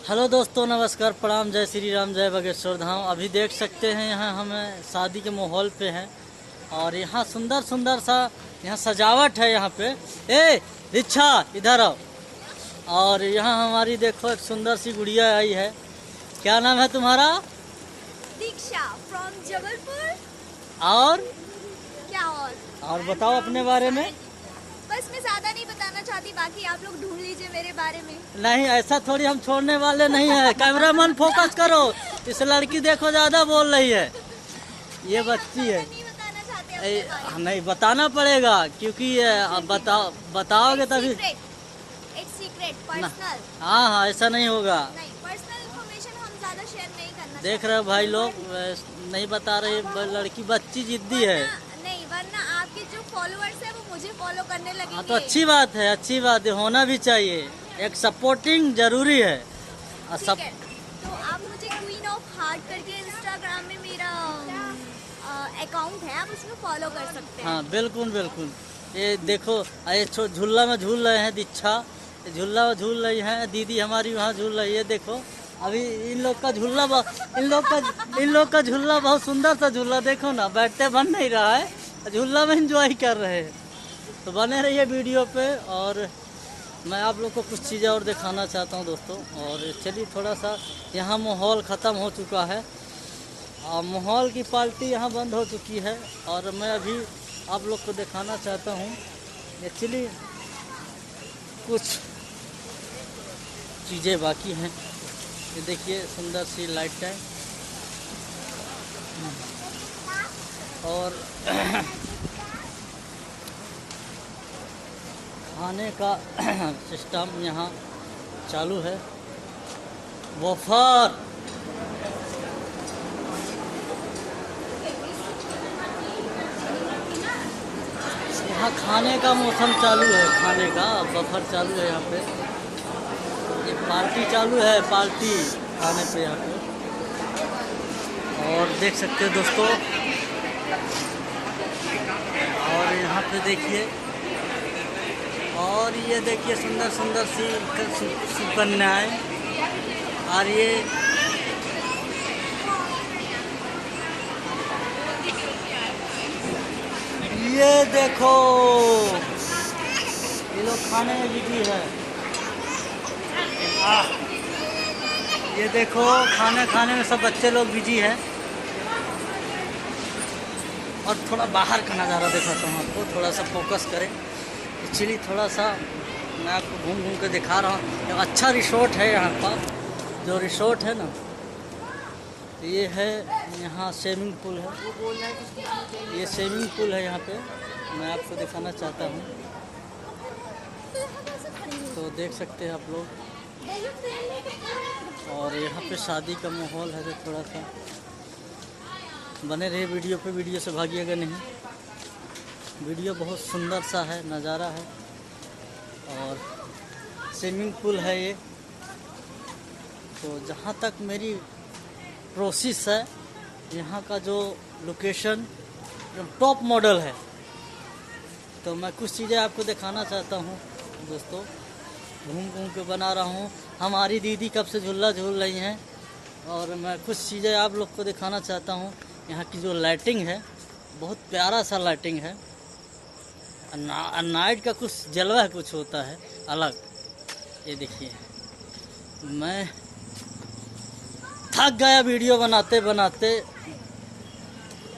Hello दोस्तों, नमस्कार, प्रणाम, जय श्री राम, जय बागेश्वर धाम। अभी देख सकते हैं यहाँ हमें शादी के माहौल पे हैं और यहाँ सुंदर सुंदर सा यहाँ सजावट है। यहाँ पे रिच्छा इधर आओ। और यहाँ हमारी देखो एक सुंदर सी गुड़िया आई है। क्या नाम है तुम्हारा? दीक्षा फ्रॉम जबलपुर। और क्या और बताओ अपने बारे में। बस मैं ज्यादा नहीं बताना चाहती, बाकी आप लोग ढूंढ लीजिए मेरे बारे में। नहीं, ऐसा थोड़ी हम छोड़ने वाले नहीं है। कैमरामैन फोकस करो। इस लड़की देखो ज्यादा बोल रही है। ये बच्ची है। नहीं बताना चाहते अपने बारे में। नहीं बताना पड़ेगा क्योंकि अब बताओगे तभी। It's secret, personal. हाँ, ऐसा नहीं होगा। नहीं, पर्सनल इंफॉर्मेशन हम ज्यादा शेयर नहीं करना देख रहे हो भाई लोग, नहीं बता रहे। लड़की बच्ची जिद्दी है। नहीं, वरना आपके जो फॉलोअर्स है वो मुझे फॉलो करने लगेंगे। हाँ, तो अच्छी बात है, अच्छी बात है, होना भी चाहिए। एक सपोर्टिंग जरूरी है। ठीक है, तो आप मुझे क्वीन ऑफ हार्ट करके इंस्टाग्राम में मेरा अकाउंट है, आप उसमें फॉलो कर सकते हैं। हाँ, बिल्कुल बिल्कुल। ये देखो, ये झूला में झूल रहे हैं। दीक्षा झूला में झूल रही है। दीदी हमारी वहाँ झूल रही है। देखो अभी इन लोग का झूला का झूला बहुत सुंदर सा झूला। देखो ना, बैठते बन नहीं रहा है, झूला में एंजॉय कर रहे हैं। तो बने रहिए वीडियो पे। और मैं आप लोग को कुछ चीज़ें और दिखाना चाहता हूँ दोस्तों। और चलिए, थोड़ा सा यहाँ माहौल ख़त्म हो चुका है और माहौल की पार्टी यहाँ बंद हो चुकी है। और मैं अभी आप लोग को दिखाना चाहता हूँ। एक्चुअली कुछ चीज़ें बाकी हैं। ये देखिए, सुंदर सी लाइट है। और खाने का सिस्टम यहाँ चालू है। वफर यहाँ खाने का मौसम चालू है। खाने का वफर चालू है। यहाँ पे ये पार्टी चालू है, पार्टी खाने पे यहाँ पे। और देख सकते हो दोस्तों, और यहाँ पे देखिए, और ये देखिए सुंदर सुंदर सी कन्याएं। और ये देखो, ये लोग खाने में बिजी है। ये देखो, खाने में सब बच्चे लोग बिजी है। और थोड़ा बाहर का नज़ारा दिखाता हूँ आपको, थोड़ा सा फोकस करें। एक्चुअली थोड़ा सा मैं आपको घूम घूम के दिखा रहा हूँ। एक अच्छा रिसोर्ट है यहाँ का। जो रिसोर्ट है ना, ये है, यहाँ स्विमिंग पूल है। ये स्विमिंग पूल है यहाँ पे, मैं आपको दिखाना चाहता हूँ। तो देख सकते हैं आप लोग। और यहाँ पे शादी का माहौल है। तो थोड़ा सा बने रहे वीडियो पे, वीडियो से भागिएगा नहीं। वीडियो बहुत सुंदर सा है, नज़ारा है। और स्विमिंग पूल है ये। तो जहाँ तक मेरी प्रोसेस है, यहाँ का जो लोकेशन टॉप मॉडल है। तो मैं कुछ चीज़ें आपको दिखाना चाहता हूँ दोस्तों। घूम घूम के बना रहा हूँ। हमारी दीदी कब से झूला झूल रही हैं। और मैं कुछ चीज़ें आप लोग को दिखाना चाहता हूँ। यहाँ की जो लाइटिंग है, बहुत प्यारा सा लाइटिंग है। नाइट का कुछ जलवा कुछ होता है अलग। ये देखिए, मैं थक गया वीडियो बनाते बनाते।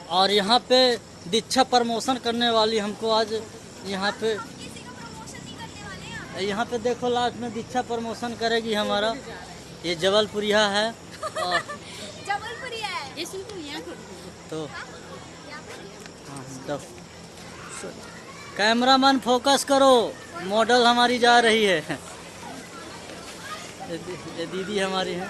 और यहाँ पे दीक्षा प्रमोशन करने वाली हमको आज यहाँ पे देखो, लास्ट में दीक्षा प्रमोशन करेगी हमारा। ये जबलपुरिया है। और जबलपुरिया है। तो हाँ, कैमरामैन फोकस करो, मॉडल हमारी जा रही है। ये दीदी हमारी है।